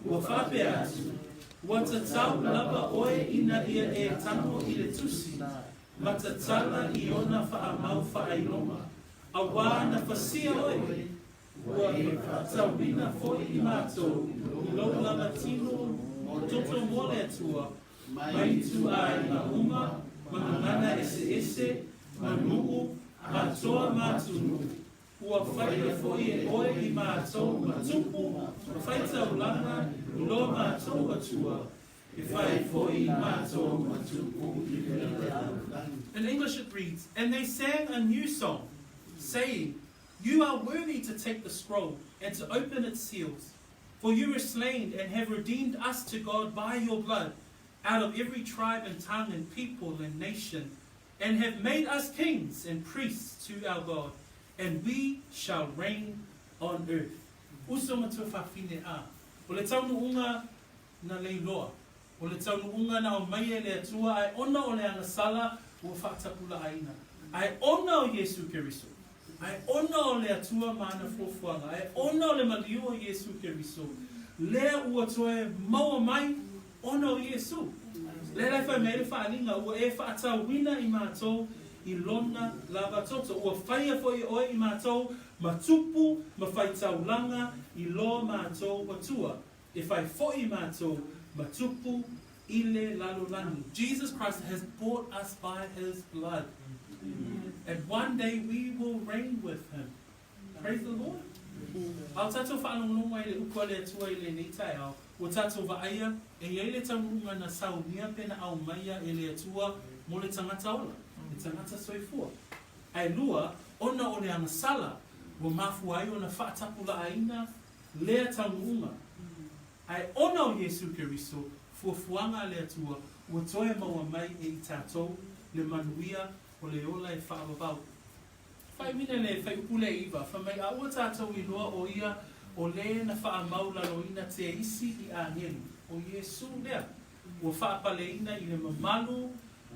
Ua whape atu. Ua tatau lava oe ina ia e tango I le tusi. Matatala I ona whaamau whaailoma. A wā na whasia oe. Ua tawina foi I mātou. I lo lava tino toto mole atua. Mai tu ai na uma, manana ese, manu'u, matoa matunu. Ua whaia foi e oe I mātou matupu, whai taulanga I lo mātou atua. E whai foi I mātou matupu I In English it reads, and they sang a new song, saying, you are worthy to take the scroll and to open its seals. For you were slain and have redeemed us to God by your blood, out of every tribe and tongue and people and nation, and have made us kings and priests to our God, and we shall reign on earth. Uso matua whawhine a. O le taunu'uga na leiloa. O le taunu'uga na o mai e le atua, ai ona o le angasala ua whaatapula aina. Ai ona o Yesu Keriso. Ai ona o le atua mana fuafuanga. Ai ona o le maliu o Yesu Keriso. Lea ua toe maua mai ona o Yesu. Lea whai mele whaalinga ua e whaatauina I mātou I lona lava toto. Ua whaia foi oe I mātou matupu ma whai taulanga I lo mātou watua. E whai foi mātou matupu I le lalolani. Jesus Christ has bought us by His blood. And one day we will reign with Him. Praise the Lord. Au tatou whaanongononga I le ukua le atua I le neitai au. O tatou vaaia, e iei le taununga na saunia pena au maia e le atua mo le tangata ola. Le tangata soifua. Ai lua, ona o le angasala, wa mafu ai o na whaatapula aina lea taununga. Ai ona o Yesu Keriso, fuafuanga le atua, ua toe maua mai e I tātou, le manuia, o le ola e whaavavau. Whai mine le whai upule iwa, whamai a ua tātou I loa o ia o le na whaamaula loina te isi I angelu. O Yesu lea. Ua whaapaleina I le mamalu,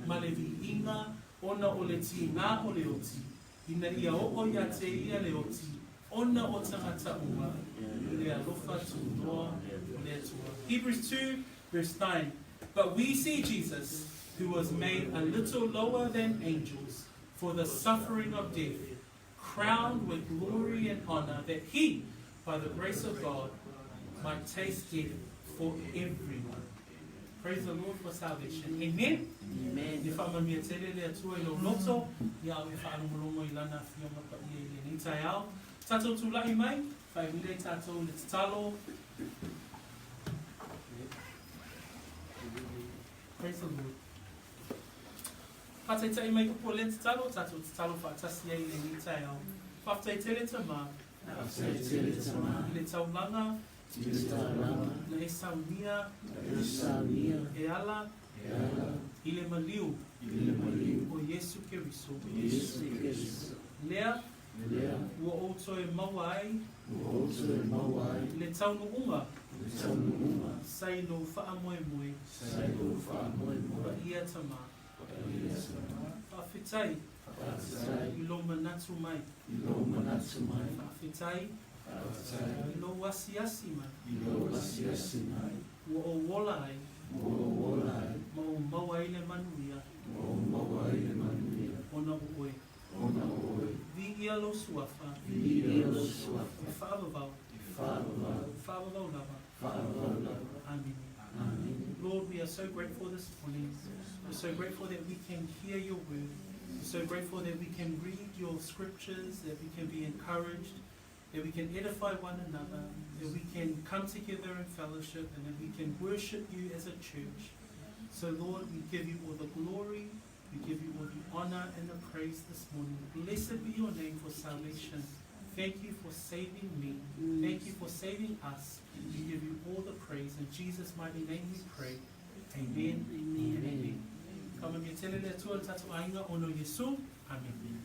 ma le viinga, ona o le tina o le oti. Ina ia o ia te ia le oti. Ona o tangata uma, le alofa tu noa le atua. Hebrews 2 verse 9. But we see Jesus, who was made a little lower than angels for the suffering of death, crowned with glory and honor, that he, by the grace of God, might taste death for everyone. Praise the Lord for salvation. Amen. Amen. Ni whamamia tele le atua I lo loto, ia au e whaanongolongo I lana whionga pa ia I le nitai au. Tatou tūlahi mai, whai wile tatou le tatalo. Praise the Lord. Patai tai mai upo le tatalo, tatou tatalo whaatasi ai le nitai au. Whaftai tele tama, le taulanga, na e saunia, e ala, I le maliu, o Yesu Keriso. Lea, ua outo e maua ai, le taunu'uga, sai lo whaamoemoe, pa ia tama, whawhitai, I lo manatu mai, whawhitai, I lo wasiasi mai, ua o wola ai, ma o maua I le manuia, ona uoe. Vi ia lo suafa, e whaavavau, whaavavau lava. Amen. Lord, we are so grateful this morning. We're so grateful that we can hear your word. We're so grateful that we can read your scriptures, that we can be encouraged, that we can edify one another, that we can come together in fellowship, and that we can worship you as a church. So Lord, we give you all the glory, we give you all the honor and the praise this morning. Blessed be your name for salvation. Thank you for saving me. Thank you for saving us. We give you all the praise. In Jesus' mighty name we pray. Amen. Amen. Amen. Kama mietelele tua tatu ainga ono Yesu. Amen.